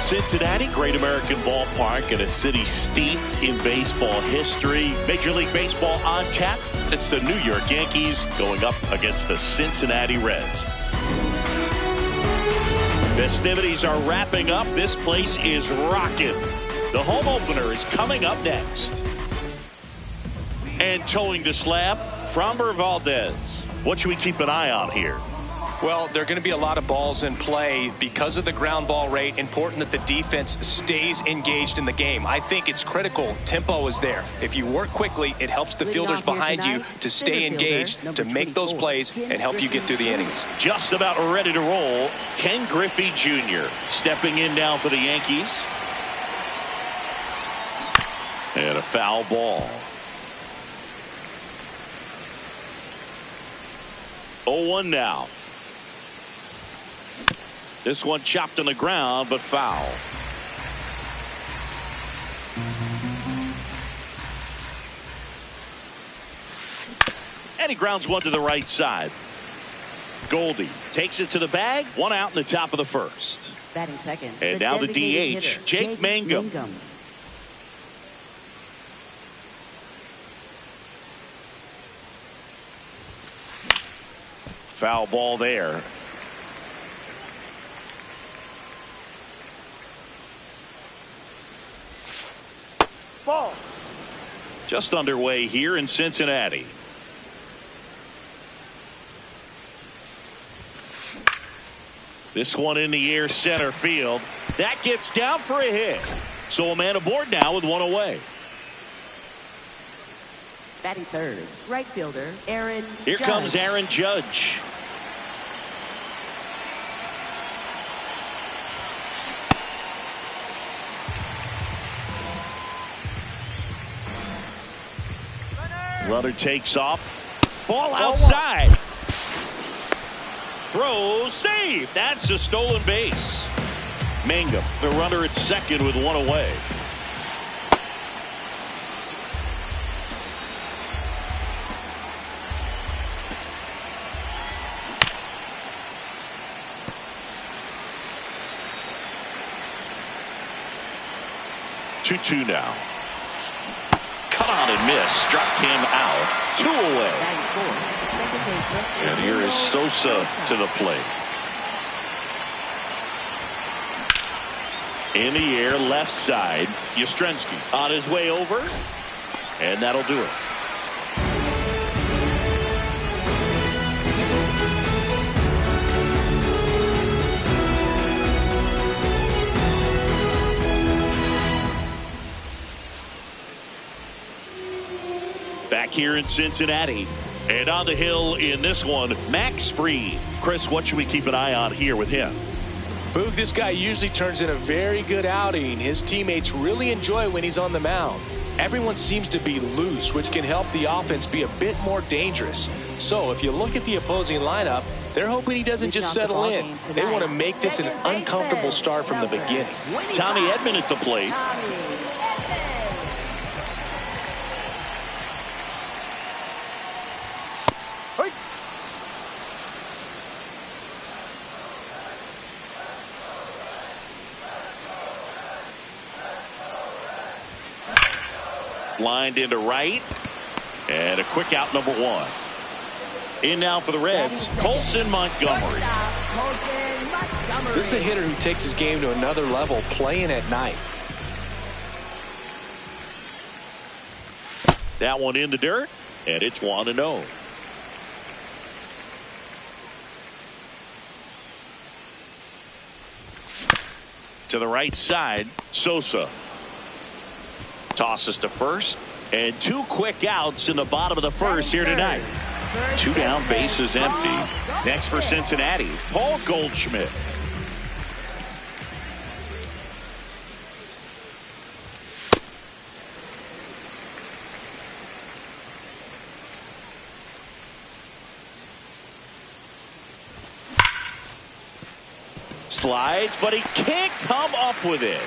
Cincinnati, great American ballpark and a city steeped in baseball history. Major League Baseball on tap. It's the New York Yankees going up against the Cincinnati Reds. Festivities are wrapping up. This place is rocking. The home opener is coming up next. And towing the slab, Framber Valdez. What should we keep an eye on here? Well, there are going to be a lot of balls in play because of the ground ball rate. Important that the defense stays engaged in the game. I think it's critical. Tempo is there. If you work quickly, it helps the fielders behind you to stay engaged, to make those plays, and help you get through the innings. Just about ready to roll. Ken Griffey Jr. stepping in now for the Yankees. And a foul ball. 0-1 now. This one chopped on the ground, but foul. And he grounds one to the right side. Goldie takes it to the bag. One out in the top of the first. Batting second. And now the DH, Jake Mangum. Foul ball there. Ball. Just underway here in Cincinnati. This one in the air, center field. That gets down for a hit. So a man aboard now with one away. Batting third, right fielder, Aaron Judge. Here comes Aaron Judge. Runner takes off. Ball outside. Throw, save. That's a stolen base. Mangum, the runner at second with one away. Two now. Cut on and miss. Struck him out. 2 away. And here is Sosa to the plate. In the air, left side. Yastrzemski on his way over. And that'll do it. Back here in Cincinnati. And on the hill in this one, Max Fried. Chris, what should we keep an eye on here with him? Boog, this guy usually turns in a very good outing. His teammates really enjoy when he's on the mound. Everyone seems to be loose, which can help the offense be a bit more dangerous. So if you look at the opposing lineup, they're hoping he doesn't just settle in. They want to make this an uncomfortable start from the beginning. Tommy Edman at the plate. Lined into right. And a quick out, number 1. In now for the Reds, Colson Montgomery. This is a hitter who takes his game to another level, playing at night. That one in the dirt, and it's 1-0. To the right side, Sosa. Tosses to first, and 2 quick outs in the bottom of the first here tonight. 2 down, bases empty. Next for Cincinnati, Paul Goldschmidt. Slides, but he can't come up with it.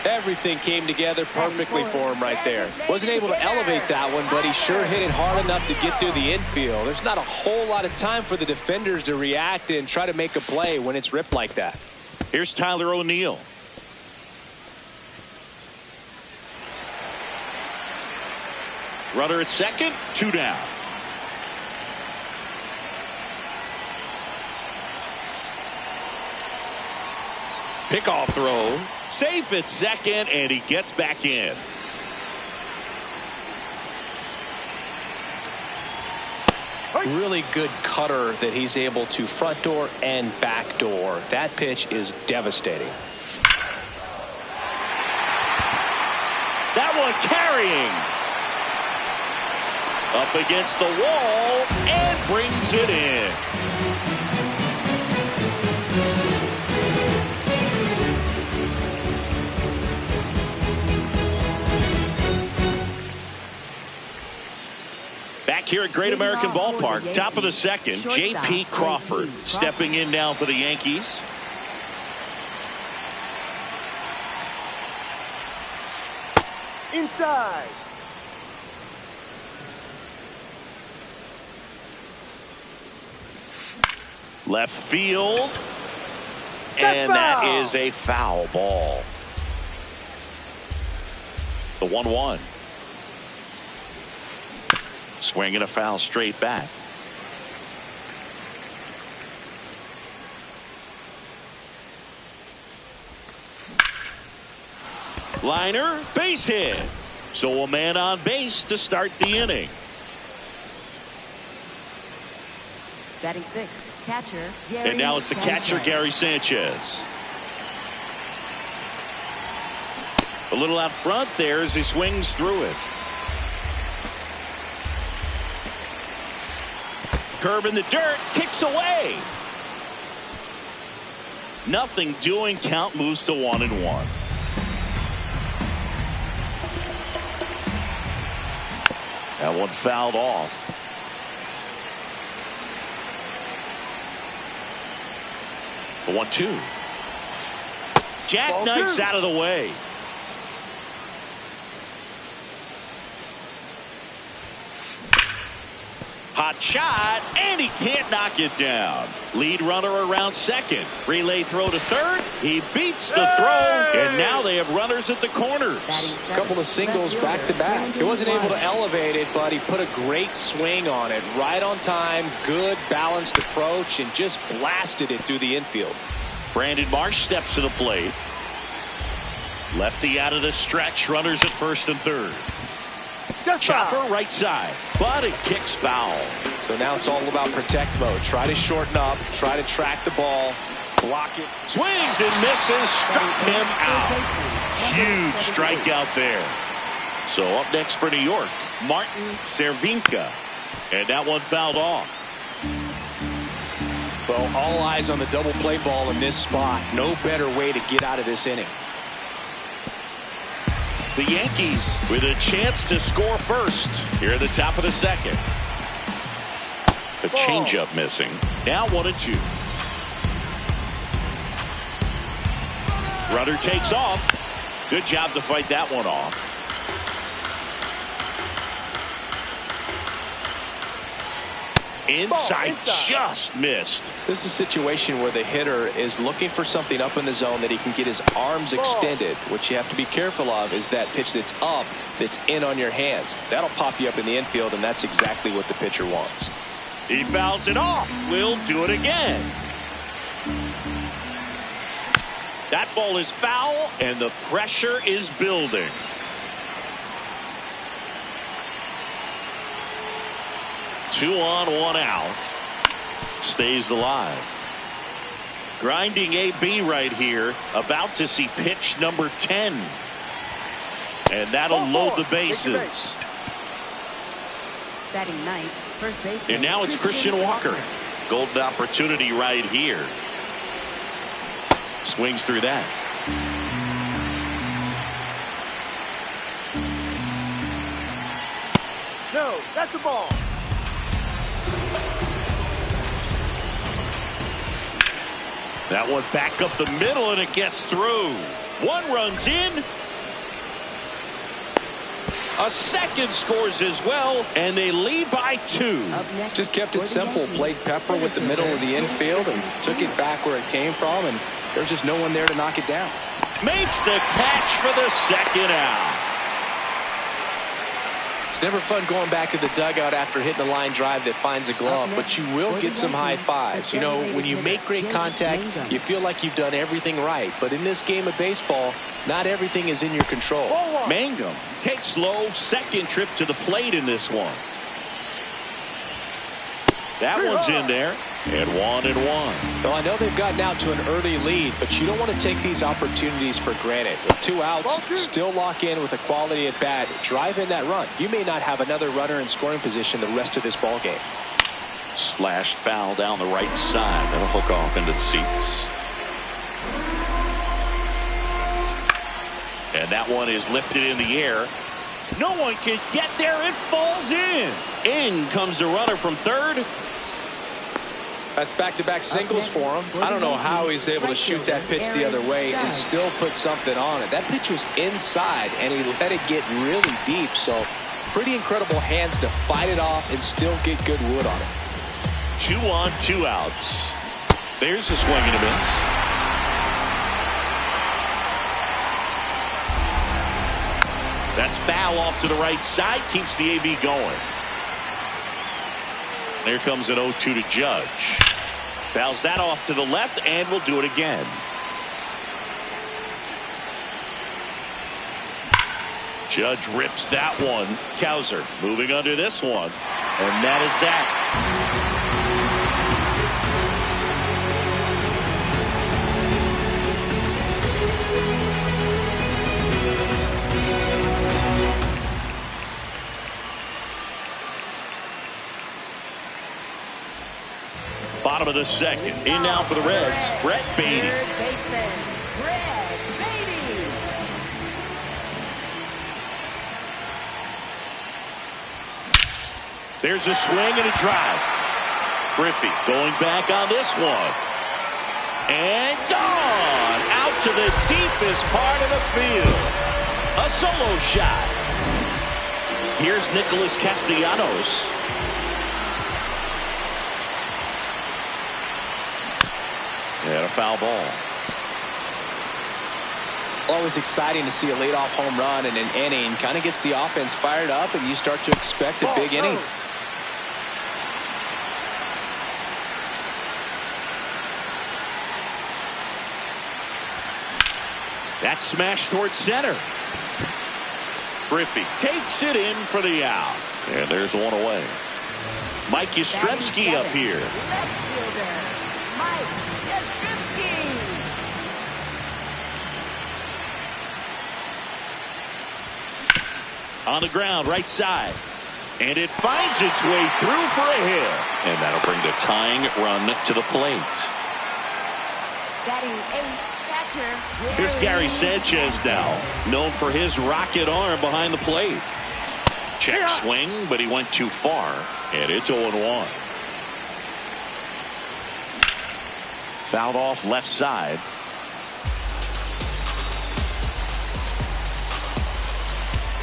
Everything came together perfectly for him right there. Wasn't able to elevate that one, but he sure hit it hard enough to get through the infield. There's not a whole lot of time for the defenders to react and try to make a play when it's ripped like that. Here's Tyler O'Neill. Runner at second, 2 down. Pickoff throw. Safe at second, and he gets back in. Really good cutter that he's able to front door and back door. That pitch is devastating. That one carrying. Up against the wall and brings it in. Back here at Great American Ballpark, top of the second, J.P. Crawford stepping in now for the Yankees. Inside. Left field. And that is a foul ball. The 1-1. Swing and a foul straight back. Liner, base hit. So a man on base to start the inning. Batting 6, catcher Gary And now it's the catcher, Sanchez. Gary Sanchez. A little out front there as he swings through it. Curve in the dirt, kicks away. Nothing doing, count moves to 1-1. That one fouled off. The 1-2. Jackknifes out of the way. Hot shot, and he can't knock it down. Lead runner around second. Relay throw to third. He beats the throw, and now they have runners at the corners. A couple of singles back to back. He wasn't able to elevate it, but he put a great swing on it. Right on time, good balanced approach, and just blasted it through the infield. Brandon Marsh steps to the plate. Lefty out of the stretch. Runners at first and third. Chopper right side, but it kicks foul. So now it's all about protect mode. Try to shorten up, try to track the ball, block it. Swings and misses, struck him out. Huge strikeout there. So up next for New York, Martin Cervinka. And that one fouled off. Well, all eyes on the double play ball in this spot. No better way to get out of this inning. The Yankees with a chance to score first here at the top of the second. The changeup missing. Now 1-2. Runner takes off. Good job to fight that one off. Inside, just missed. This is a situation where the hitter is looking for something up in the zone that he can get his arms extended. What you have to be careful of is that pitch that's up, that's in on your hands. That'll pop you up in the infield, and that's exactly what the pitcher wants. He fouls it off. We'll do it again. That ball is foul, and the pressure is building. Two on, one out. Stays alive. Grinding AB right here. About to see pitch number 10. And that'll load the bases. Batting 9th, first baseman. And now it's Christian Walker. Golden opportunity right here. Swings through that. No, that's the ball. That one back up the middle, and it gets through. One runs in. A second scores as well, and they lead by 2. Just kept it simple. Played Pepper with the middle of the infield and took it back where it came from, and there's just no one there to knock it down. Makes the catch for the second out. It's never fun going back to the dugout after hitting a line drive that finds a glove, but you will get some high fives. You know, when you make great contact, you feel like you've done everything right. But in this game of baseball, not everything is in your control. Mangum takes low, second trip to the plate in this one. That one's in there, and 1-1. Well, I know they've gotten out to an early lead, but you don't want to take these opportunities for granted. With 2 outs, still lock in with a quality at bat. Drive in that run. You may not have another runner in scoring position the rest of this ball game. Slashed foul down the right side. That'll hook off into the seats. And that one is lifted in the air. No one can get there. It falls in. In comes the runner from third. That's back-to-back singles for him. I don't know how he's able to shoot that pitch the other way and still put something on it. That pitch was inside, and he let it get really deep. So pretty incredible hands to fight it off and still get good wood on it. 2 on, 2 outs. There's a swing and a miss. That's foul off to the right side. Keeps the AB going. There comes an 0-2 to Judge. Fouls that off to the left, and will do it again. Judge rips that one. Cowser moving under this one. And that is that. Bottom of the second. In now for the Reds, Brett Baty. Third baseman, Brett Baty. There's a swing and a drive. Griffey going back on this one. And gone out to the deepest part of the field. A solo shot. Here's Nicholas Castellanos. And a foul ball. Always exciting to see a leadoff home run in an inning. Kind of gets the offense fired up, and you start to expect a big inning. That smash towards center. Griffey takes it in for the out. And there's one away. Mike Yastrzemski up here. Left fielder, Mike Yastrzemski. On the ground, right side. And it finds its way through for a hit. And that'll bring the tying run to the plate. Batting 8th, catcher. Here's Gary Sanchez now, known for his rocket arm behind the plate. Check swing, but he went too far. And it's 0-1. Fouled off left side.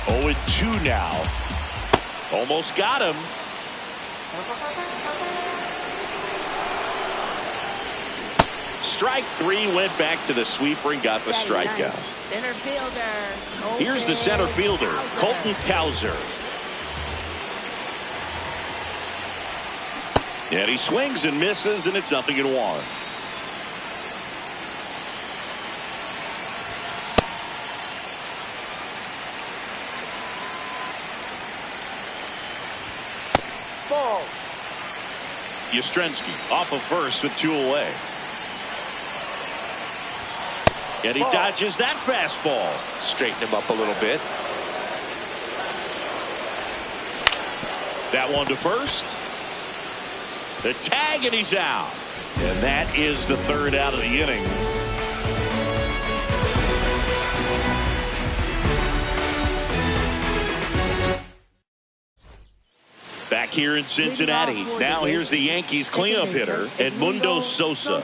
Oh, and 2 now. Almost got him. Strike 3, went back to the sweeper and got the strikeout. Center fielder. Here's the center fielder, Colton Cowser. And he swings and misses, and it's 0-1. Ball. Yastrzemski off of first with 2 away. And he dodges that fastball. Straighten him up a little bit. That one to first. The tag, and he's out. And that is the 3rd out of the inning. Back here in Cincinnati. Now here's the Yankees cleanup hitter, Edmundo Sosa.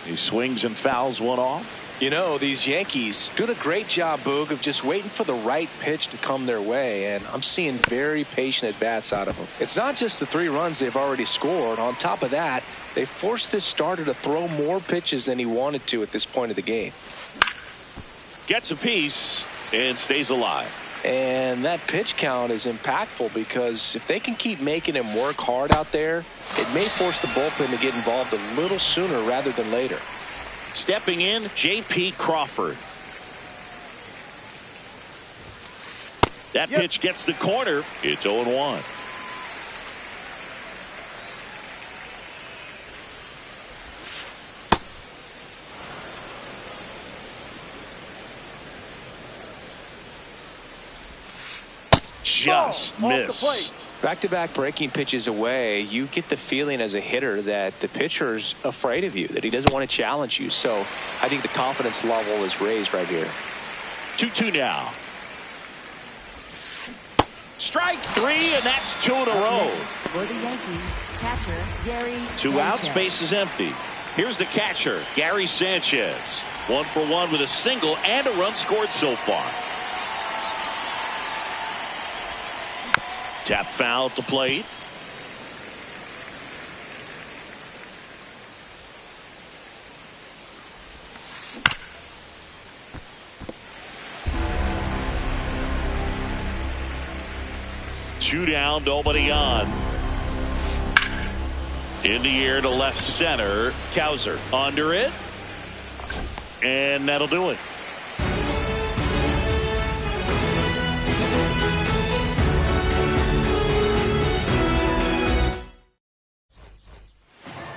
He swings and fouls one off. You know, these Yankees doing a great job, Boog, of just waiting for the right pitch to come their way, and I'm seeing very patient at-bats out of them. It's not just the 3 runs they've already scored. On top of that, they forced this starter to throw more pitches than he wanted to at this point of the game. Gets a piece and stays alive. And that pitch count is impactful because if they can keep making him work hard out there, it may force the bullpen to get involved a little sooner rather than later. Stepping in, J.P. Crawford. That pitch gets the corner. It's 0-1. Just missed. Back-to-back breaking pitches away, you get the feeling as a hitter that the pitcher's afraid of you, that he doesn't want to challenge you. So I think the confidence level is raised right here. 2-2 now. Strike 3, and that's 2 in a row. For the Yankees, catcher Gary 2 outs, Sanchez. base is empty. Here's the catcher, Gary Sanchez. 1 for 1 with a single and a run scored so far. Tap foul at the plate. Two down, nobody on. In the air to left center. Cowser under it. And that'll do it.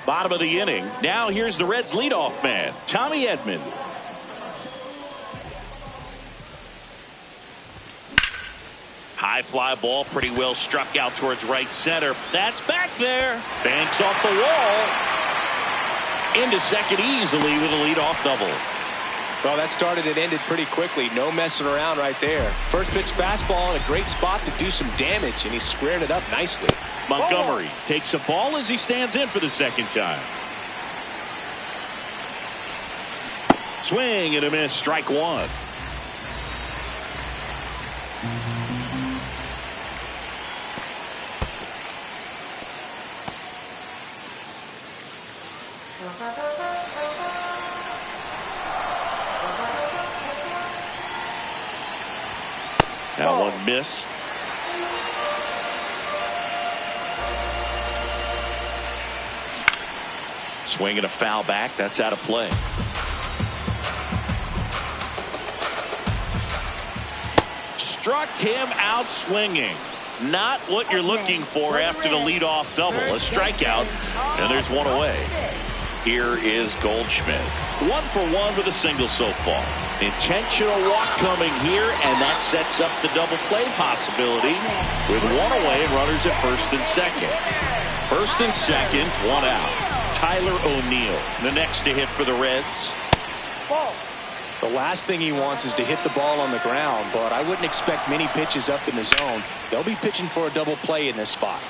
Bottom of the inning. Now here's the Reds leadoff man, Tommy Edman. High fly ball, pretty well struck out towards right center. That's back there. Banks off the wall. Into second easily with a leadoff double. Well, that started and ended pretty quickly. No messing around right there. First pitch fastball in a great spot to do some damage, and he squared it up nicely. Montgomery takes a ball as he stands in for the second time. Swing and a miss, strike 1. That one missed. Swing and a foul back. That's out of play. Struck him out swinging. Not what you're looking for after the leadoff double. A strikeout, and there's one away. Here is Goldschmidt. 1 for 1 with a single so far. Intentional walk coming here, and that sets up the double play possibility with 1 away and runners at first and second. First and second, 1 out. Tyler O'Neill, the next to hit for the Reds. The last thing he wants is to hit the ball on the ground, but I wouldn't expect many pitches up in the zone. They'll be pitching for a double play in this spot.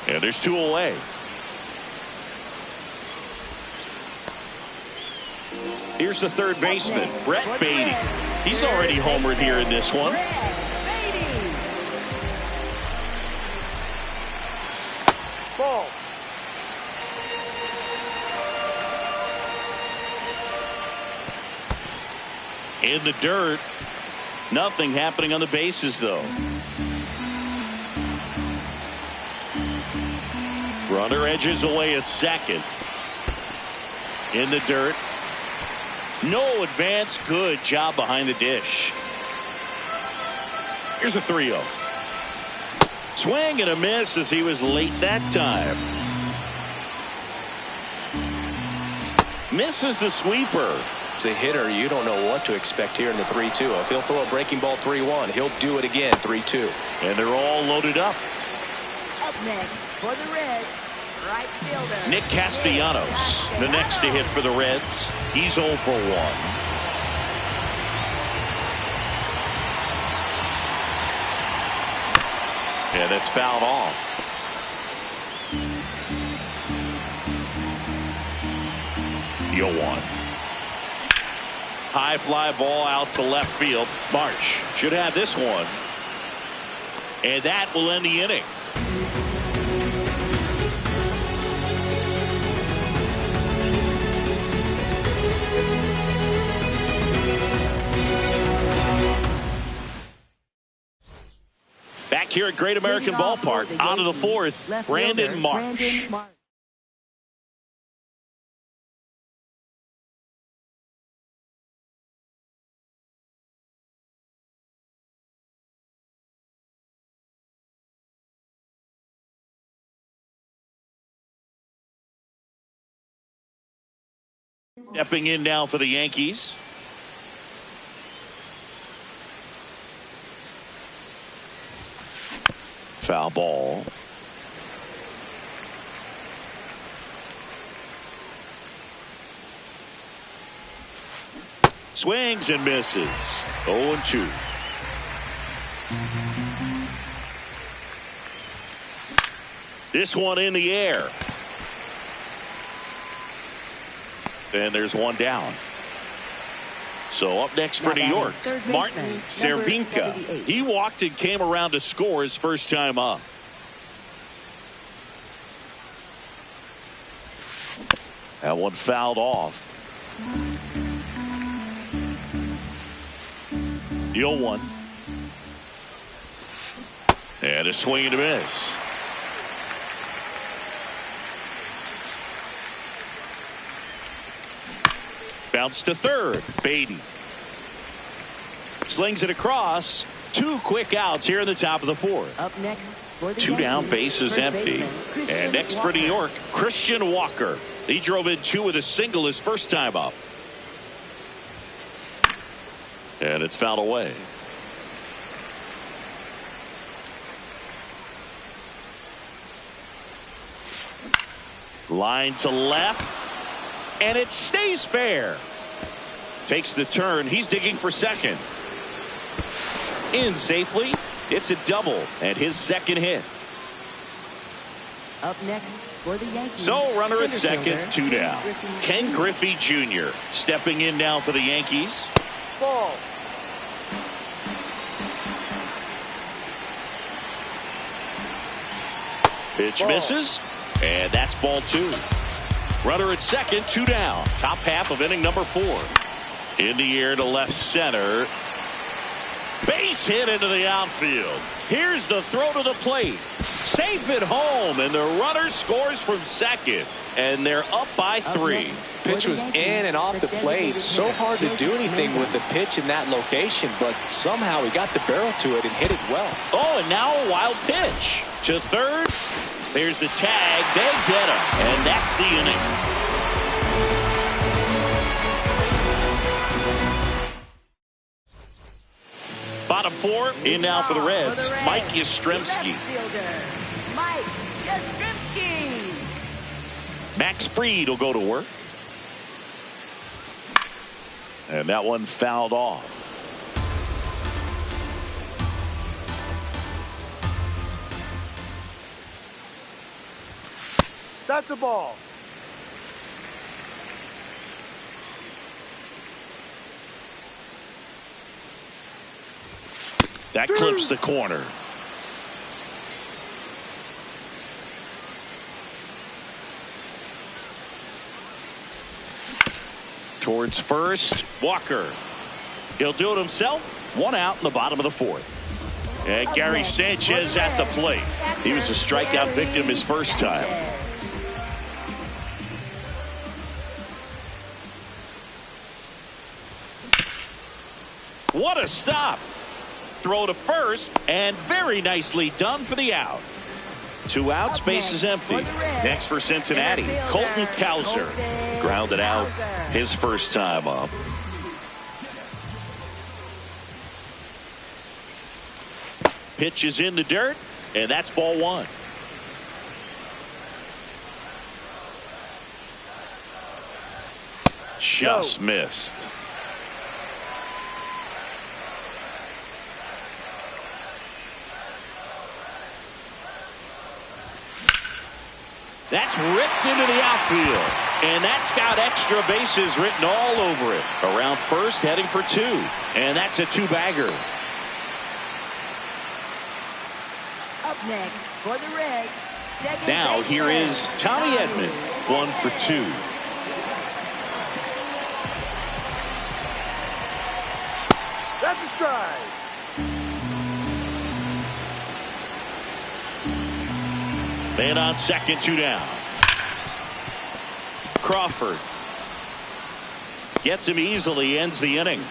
And there's 2 away. Here's the third baseman, Brett Beatty. He's already homered here in this one. Ball. In the dirt. Nothing happening on the bases, though. Runner edges away at second. In the dirt. No advance. Good job behind the dish. Here's a 3-0. Swing and a miss as he was late that time. Misses the sweeper. As a hitter, you don't know what to expect here in the 3-2. If he'll throw a breaking ball 3-1, he'll do it again 3-2. And they're all loaded up. Up next for the Reds, right fielder Nick Castellanos, the next to hit for the Reds. He's 0 for 1. And it's fouled off. 0-1. High fly ball out to left field. Marsh should have this one. And that will end the inning. Back here at Great American Ballpark, on to the fourth, Brandon Marsh. Stepping in now for the Yankees. Foul ball. Swings and misses. 0-2. This one in the air. And there's one down. So up next for New York, Martin Cervinka. He walked and came around to score his first time up. That one fouled off. 0-1. And a swing and a miss. Bounce to third. Beatty slings it across. 2 quick outs here in the top of the fourth. Up next for the 2 down, Yankees, bases empty. And next for New York, Christian Walker. He drove in 2 with a single his first time up. And it's fouled away. Line to left. And it stays fair. Takes the turn. He's digging for second. In safely. It's a double and his second hit. Up next for the Yankees. So runner at center second, fielder, 2 down. Ken Griffey Jr. stepping in now for the Yankees. Ball. Pitch misses. And that's ball 2. Runner at second, 2 down. Top half of inning number 4. In the air to left center. Base hit into the outfield. Here's the throw to the plate. Safe at home, and the runner scores from second. And they're up by 3. Pitch was in and off the plate. So hard to do anything with the pitch in that location, but somehow he got the barrel to it and hit it well. Oh, and now a wild pitch. To third. There's the tag. They get him. And that's the inning. Bottom 4 in now for the Reds. Mike Yastrzemski. Mike Yastrzemski. Max Fried will go to work. And that one fouled off. That's a ball. That clips the corner. Towards first, Walker. He'll do it himself. 1 out in the bottom of the 4th. And Gary Sanchez at the plate. He was a strikeout victim his first time. What a stop. Throw to first, and very nicely done for the out. 2 outs, bases empty. Next for Cincinnati, Colton Cowser. Grounded out his first time up. Pitch is in the dirt, and that's ball 1. Just missed. That's ripped into the outfield. And that's got extra bases written all over it. Around first, heading for 2. And that's a 2-bagger. Up next for the Reds. Now here is Tommy Edman, 1 for 2. That's a strike. Man on second, 2 down. Crawford gets him easily, ends the inning.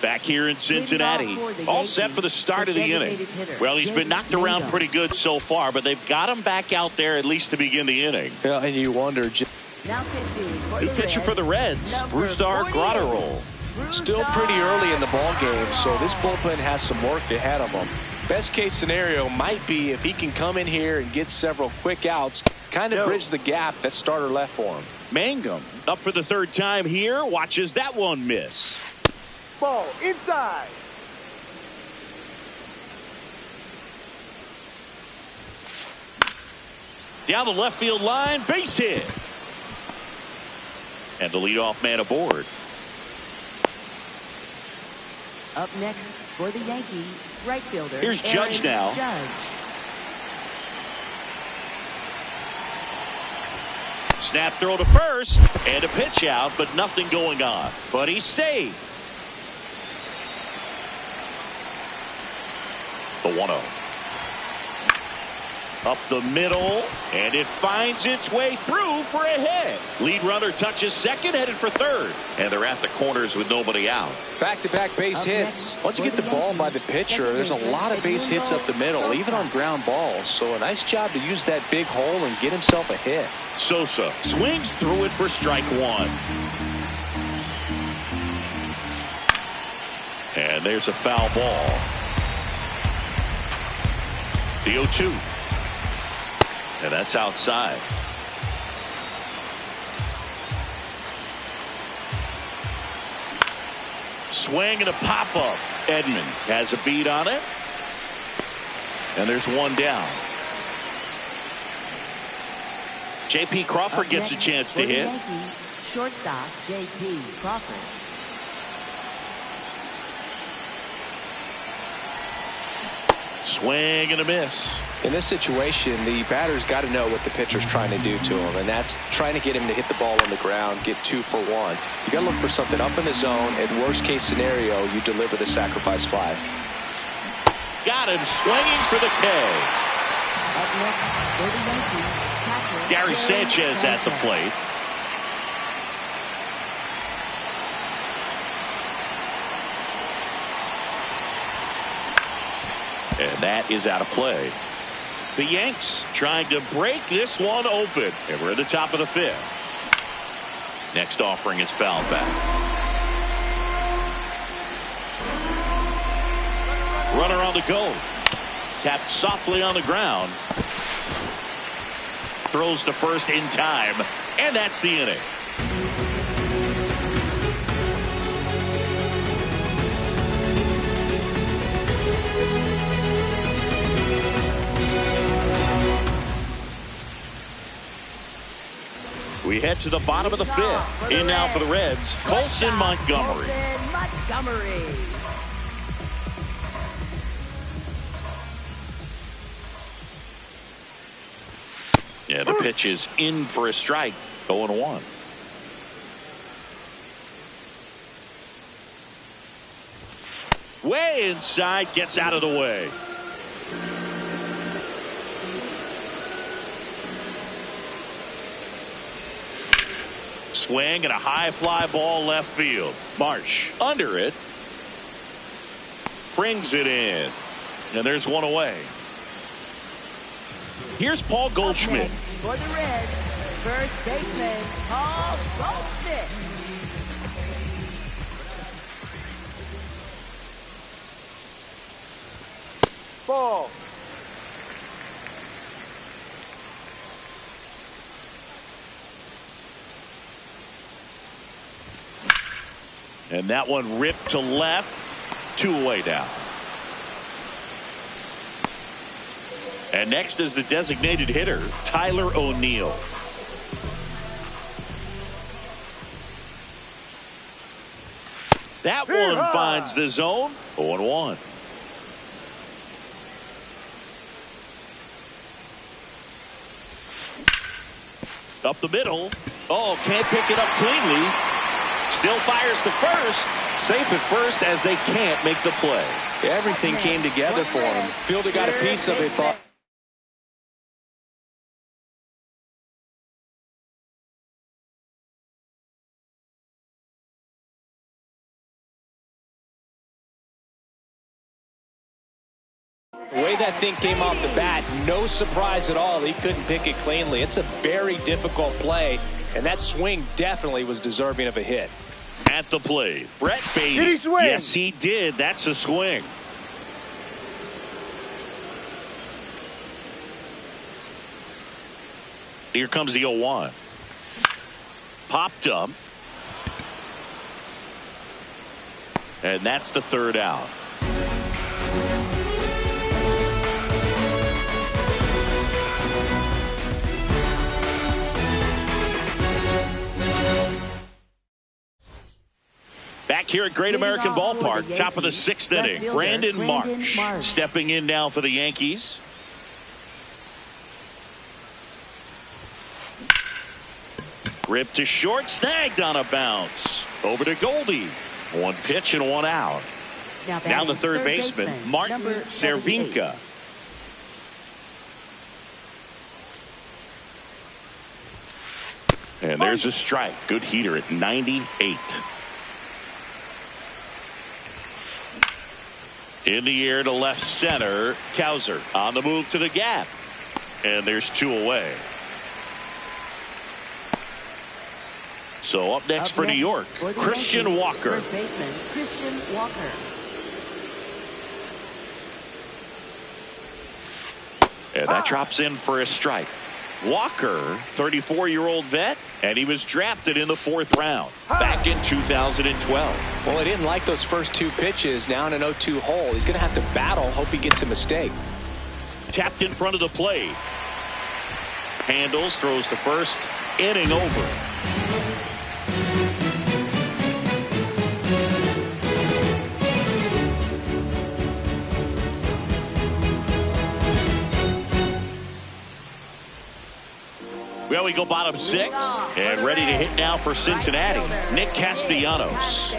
Back here in Cincinnati, all set for the start of the inning. Well, he's been knocked around pretty good so far, but they've got him back out there at least to begin the inning. Yeah, and you wonder. New pitcher for the Reds, Brusdar Graterol. Still pretty early in the ball game, so this bullpen has some work ahead of them. Best case scenario might be if he can come in here and get several quick outs, kind of bridge the gap that starter left for him. Mangum up for the 3rd time here, watches that one miss. Ball inside. Down the left field line, base hit. And the leadoff man aboard. Up next for the Yankees, right fielder. Here's Judge now. Judge. Snap throw to first and a pitch out, but nothing going on. But he's safe. The 1-0. Up the middle, and it finds its way through for a hit. Lead runner touches second, headed for third. And they're at the corners with nobody out. Back-to-back base hits. Once you get the ball by the pitcher, there's a lot of base hits up the middle, even on ground balls. So a nice job to use that big hole and get himself a hit. Sosa swings through it for strike 1. And there's a foul ball. The 0-2. And that's outside. Swing and a pop-up. Edman has a beat on it. And there's 1 down. J.P. Crawford gets a chance to hit. Yankees, shortstop J.P. Crawford. Swing and a miss. In this situation, the batter's got to know what the pitcher's trying to do to him, and that's trying to get him to hit the ball on the ground, get 2 for 1. You got to look for something up in the zone. At worst case scenario, you deliver the sacrifice fly. Got him swinging for the K. Up next for the Yankees, catcher Gary Sanchez at the plate. And that is out of play. The Yanks trying to break this one open. And we're at the top of the 5th. Next offering is fouled back. Runner on the go. Tapped softly on the ground. Throws to first in time. And that's the inning. We head to the bottom of the 5th. In now for the Reds, Colson Montgomery. Yeah, the pitch is in for a strike. 0-1. Way inside, gets out of the way. Swing and a high fly ball left field. Marsh under it. Brings it in. And there's 1 away. Here's Paul Goldschmidt. For the Reds, first baseman Paul Goldschmidt. Ball. And that one ripped to left. 2 away now. And next is the designated hitter, Tyler O'Neill. That one finds the zone. 0-1. Up the middle. Oh, can't pick it up cleanly. Still fires to first. Safe at first as they can't make the play. Everything came together for him. Fielder got a piece of it, but the way that thing came off the bat, no surprise at all. He couldn't pick it cleanly. It's a very difficult play, and that swing definitely was deserving of a hit. At the plate, Brett Baty. Did he swing? Yes, he did. That's a swing. Here comes the 0-1. Popped up. And that's the third out. Back here at Great American Ballpark, top of the sixth inning, Brandon Marsh stepping in now for the Yankees. Ripped to short, snagged on a bounce. Over to Goldie. One pitch and one out. Now the third baseman, Martin Cervinka. And there's a strike. Good heater at 98. In the air to left center, Cowser on the move to the gap. And there's two away. So up next for New York, Christian Walker. First baseman, Christian Walker. And that drops in for a strike. Walker, 34-year-old vet, and he was drafted in the 4th round back in 2012. Well, he didn't like those first two pitches. Now in an 0-2 hole, he's going to have to battle. Hope he gets a mistake. Tapped in front of the plate. Handles, throws to first. Inning over. Well, we go bottom 6 and ready to hit now for Cincinnati, Nick Castellanos.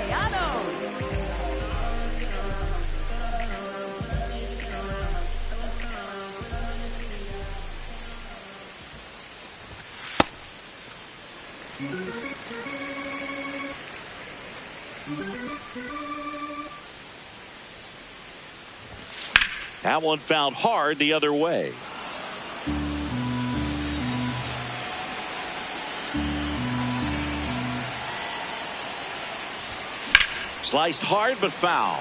That one found hard the other way. Sliced hard but foul.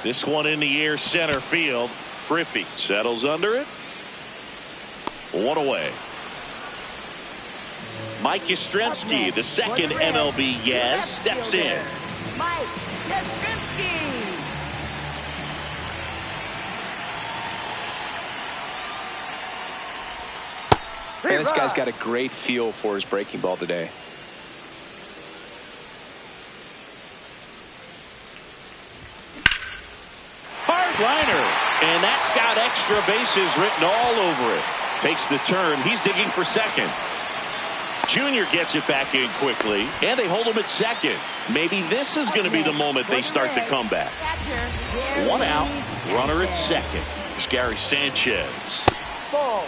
This one in the air center field. Griffey settles under it. One away. Mike Yastrzemski, the second MLB Yes, steps in. Mike Yastrzemski. And this guy's got a great feel for his breaking ball today. Hard liner, and that's got extra bases written all over it. Takes the turn. He's digging for second. Junior gets it back in quickly, and they hold him at second. Maybe this is going to be the moment they start the comeback. One out, runner at second. There's Gary Sanchez. Ball.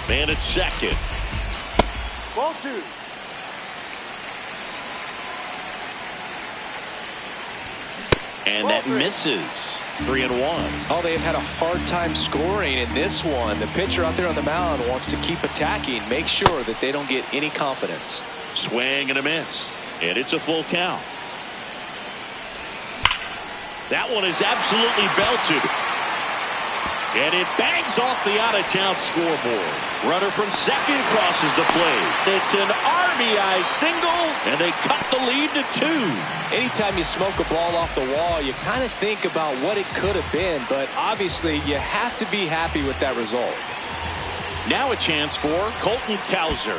Man at second. Ball 2. And that misses. 3-1. Oh, they've had a hard time scoring in this one. The pitcher out there on the mound wants to keep attacking, make sure that they don't get any confidence. Swing and a miss. And it's a full count. That one is absolutely belted. And it bangs off the out-of-town scoreboard. Runner from second crosses the plate. It's an RBI single, and they cut the lead to 2. Anytime you smoke a ball off the wall, you kind of think about what it could have been, but obviously you have to be happy with that result. Now a chance for Colton Cowser.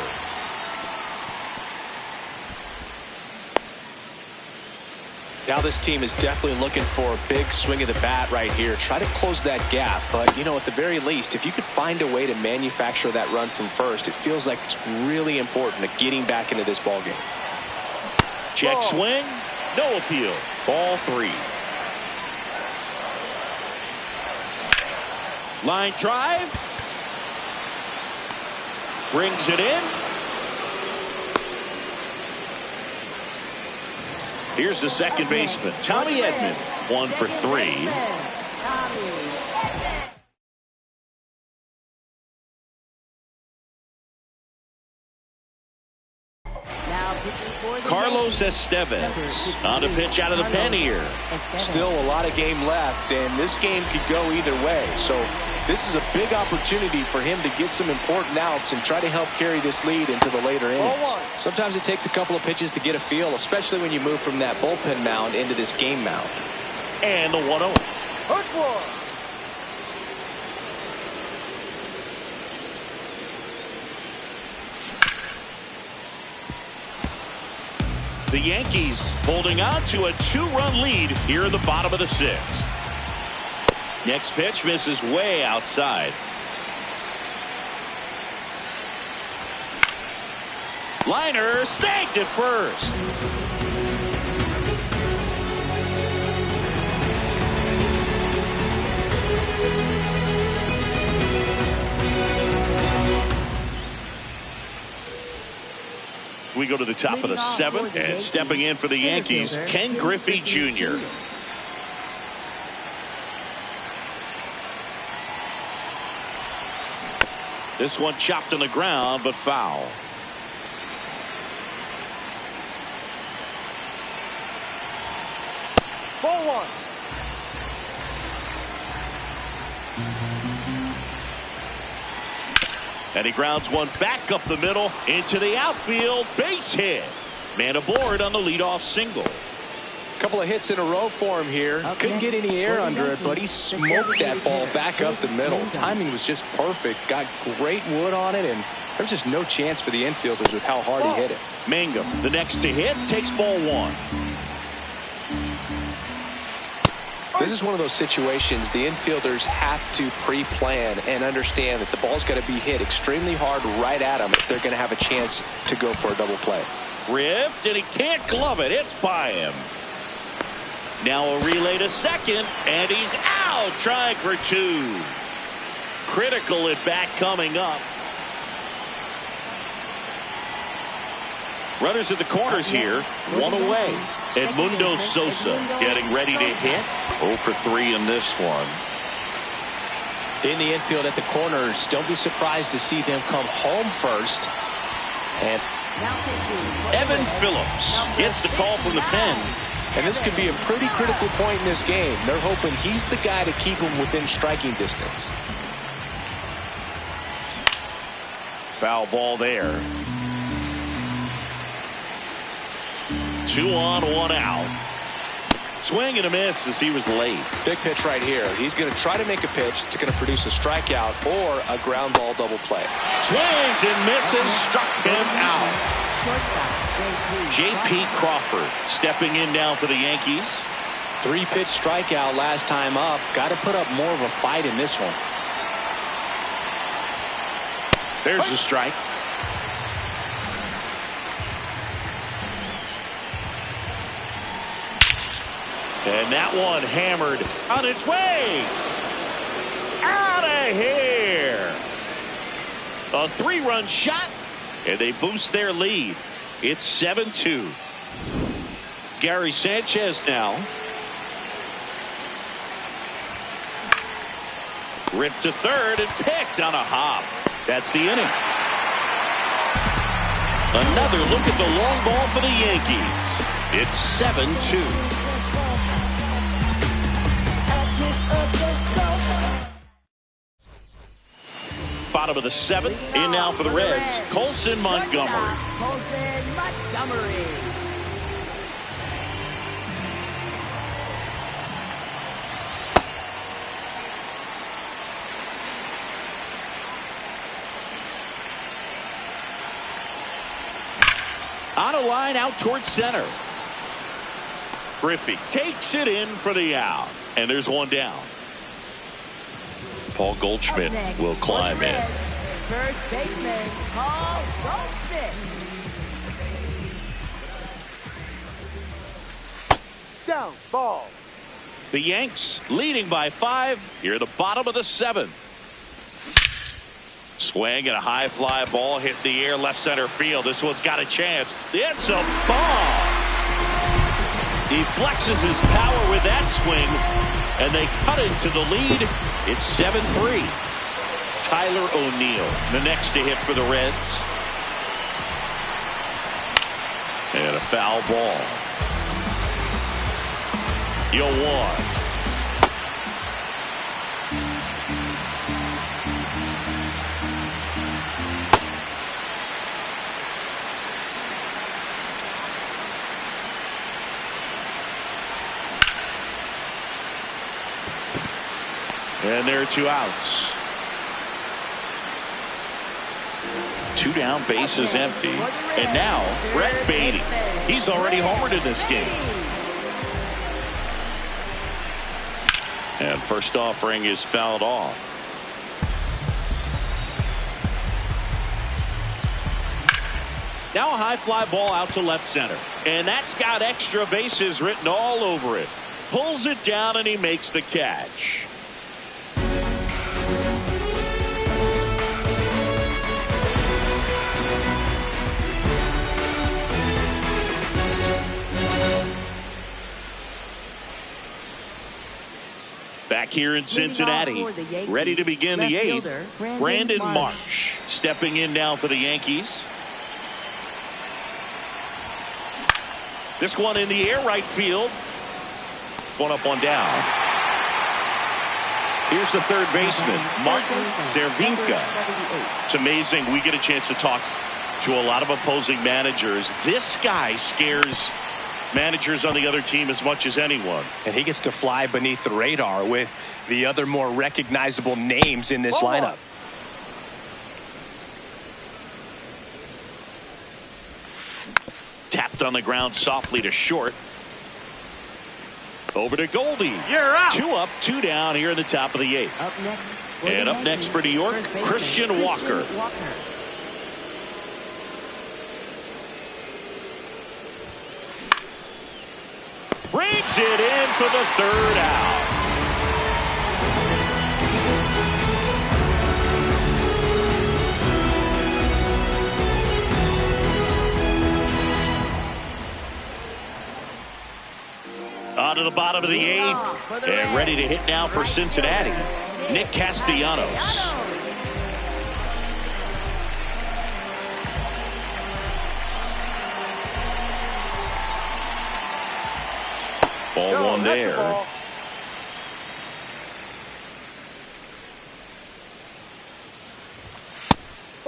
Now this team is definitely looking for a big swing of the bat right here. Try to close that gap. But, you know, at the very least, if you could find a way to manufacture that run from first, it feels like it's really important to getting back into this ball game. Check swing. No appeal. Ball 3. Line drive. Brings it in. Here's the second baseman, Tommy Edman, 1 for 3. Carlos Estevez on to pitch out of the pen here. Still a lot of game left, and this game could go either way. So this is a big opportunity for him to get some important outs and try to help carry this lead into the later innings. Sometimes it takes a couple of pitches to get a feel, especially when you move from that bullpen mound into this game mound. And the 1-0. The Yankees holding on to a 2-run lead here in the bottom of the 6th. Next pitch misses way outside. Liner snagged at first. We go to the top of the 7th, and stepping in for the Yankees, Ken Griffey Jr. This one chopped on the ground, but foul. Ball 1. And he grounds one back up the middle into the outfield. Base hit. Man aboard on the leadoff single. Couple of hits in a row for him here. Couldn't get any air under it, but he smoked that ball back up the middle. Timing was just perfect. Got great wood on it, and there's just no chance for the infielders with how hard he hit it. Mangum, the next to hit, takes ball 1. This is one of those situations the infielders have to pre-plan and understand that the ball's got to be hit extremely hard right at them if they're going to have a chance to go for a double play. Ripped, and he can't glove it. It's by him. Now a relay to second, and he's out, trying for 2. Critical at bat coming up. Runners at the corners here, 1 away. Edmundo Sosa getting ready to hit. 0 for 3 in this one. In the infield at the corners, don't be surprised to see them come home first. And Evan Phillips gets the call from the pen. And this could be a pretty critical point in this game. They're hoping he's the guy to keep them within striking distance. Foul ball there. 2 on, 1 out. Swing and a miss as he was late. Big pitch right here. He's going to try to make a pitch that's going to produce a strikeout or a ground ball double play. Swings and misses, struck him out. J.P. Crawford stepping in now for the Yankees. 3-pitch strikeout last time up. Got to put up more of a fight in this one. There's the strike. And that one hammered on its way. Out of here. A 3-run shot, and they boost their lead. It's 7-2. Gary Sanchez now. Ripped to third and picked on a hop. That's the inning. Another look at the long ball for the Yankees. It's 7-2. bottom of the 7th. In now for the Reds, Colson Montgomery. Colson Montgomery. On a line out towards center. Griffey takes it in for the out. And there's one down. Paul Goldschmidt will climb in. First baseman, Paul Goldschmidt. Down, ball. The Yanks leading by 5 here at the bottom of the 7th. Swing and a high fly ball hit the air left center field. This one's got a chance. It's a ball. He flexes his power with that swing, and they cut into the lead. It's 7-3. Tyler O'Neill, the next to hit for the Reds. And a foul ball. 0-1. And there are 2 outs. 2 down, bases empty. And now Brett Baty. He's already homered in this game. And first offering is fouled off. Now a high fly ball out to left center. And that's got extra bases written all over it. Pulls it down and he makes the catch. Back here in Cincinnati, ready to begin the 8th, Brandon Marsh stepping in now for the Yankees. This one in the air right field. One up, one down. Here's the third baseman, Martin Cervinka. It's amazing. We get a chance to talk to a lot of opposing managers. This guy scares managers on the other team as much as anyone. And he gets to fly beneath the radar with the other more recognizable names in this lineup. Tapped on the ground softly to short. Over to Goldie. You're out. 2 up, 2 down here in the top of the 8th. And up next for New York, Christian Walker. Brings it in for the 3rd out. On to the bottom of the 8th. And ready to hit now for Cincinnati, Nick Castellanos. Ball 1 there.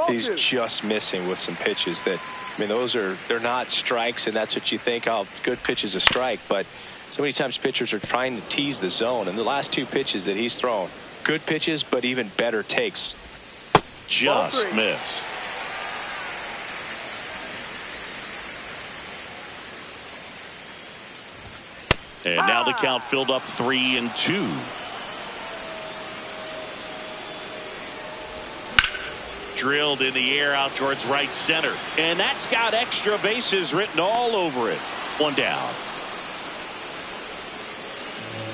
He's just missing with some pitches that, I mean, they're not strikes, and that's what you think, oh, good pitch is a strike, but so many times pitchers are trying to tease the zone, and the last 2 pitches that he's thrown, good pitches, but even better takes. Just missed. And now the count filled up 3-2. Drilled in the air out towards right center. And that's got extra bases written all over it. 1 down.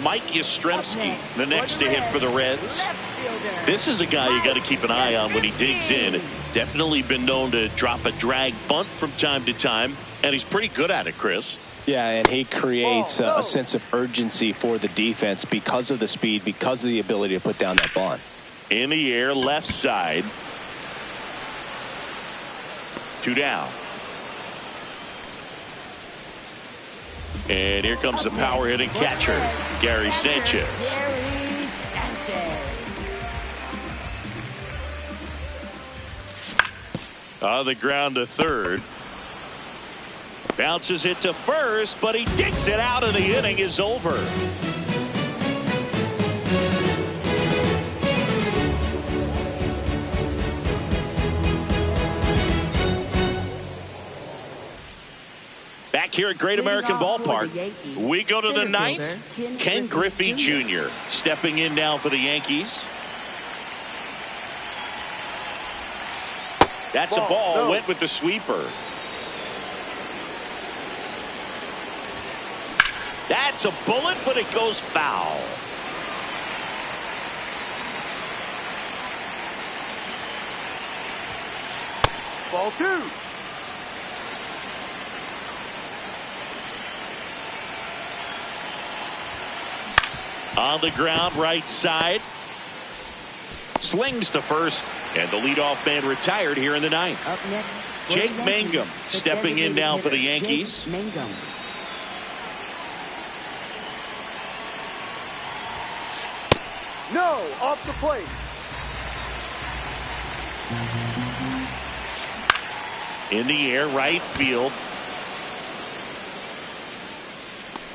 Mike Yastrzemski, the next to hit for the Reds. This is a guy you got to keep an eye on when he digs in. Definitely been known to drop a drag bunt from time to time. And he's pretty good at it, Chris. Yeah, and he creates a sense of urgency for the defense because of the speed, because of the ability to put down that bunt. In the air, left side. 2 down. And here comes the power hitting catcher, Gary Sanchez. On the ground to third. Bounces it to first, but he digs it out, and the inning is over. Back here at Great American Ballpark, we go to the ninth. Ken Griffey Jr. stepping in now for the Yankees. That's a ball. No. Went with the sweeper. That's a bullet, but it goes foul. Ball 2. On the ground, right side. Slings to first, and the leadoff man retired here in the ninth. Up next, Jake for the Yankees, Mangum the stepping in now for the designated hitter, Yankees. Jake Mangum. No, off the plate. In the air, right field.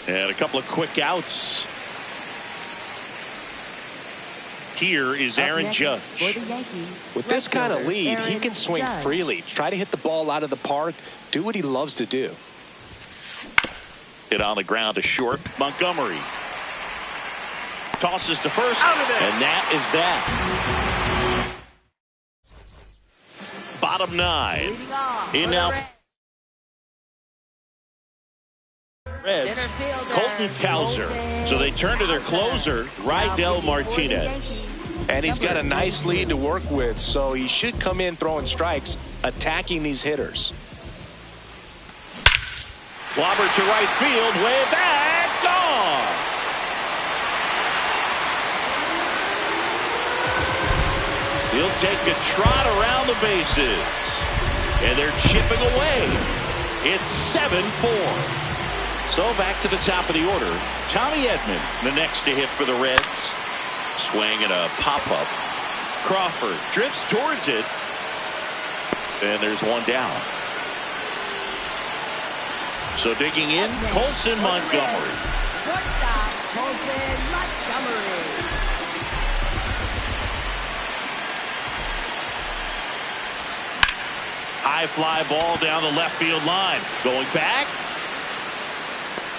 And a couple of quick outs. Here is Up Aaron next, Judge. for the Yankees, With this right kind of fielder, lead, he Aaron can swing Judge. freely, try to hit the ball out of the park, do what he loves to do. Hit on the ground to short. Montgomery tosses to first, Out of there. and that is that. Bottom 9. Leading off In for now the Reds, Center fielder, Colton Cowser. So they turn to their closer, Rydell Martinez. And he's got a nice lead to work with, so he should come in throwing strikes, attacking these hitters. Clobber to right field, way back, gone. He'll take a trot around the bases. And they're chipping away. It's 7-4. So back to the top of the order. Tommy Edman, the next to hit for the Reds. Swing and a pop-up. Crawford drifts towards it. And there's one down. So digging in, Colson Montgomery. Shortstop, Colson Montgomery. High fly ball down the left field line. Going back.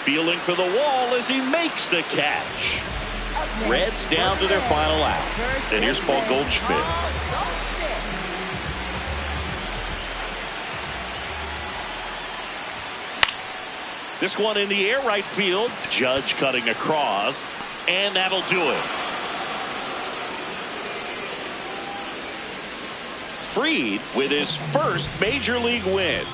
Feeling for the wall as he makes the catch. Reds down to their final out. And here's Paul Goldschmidt. This one in the air, right field. Judge cutting across, and that'll do it. Fried with his first major league win.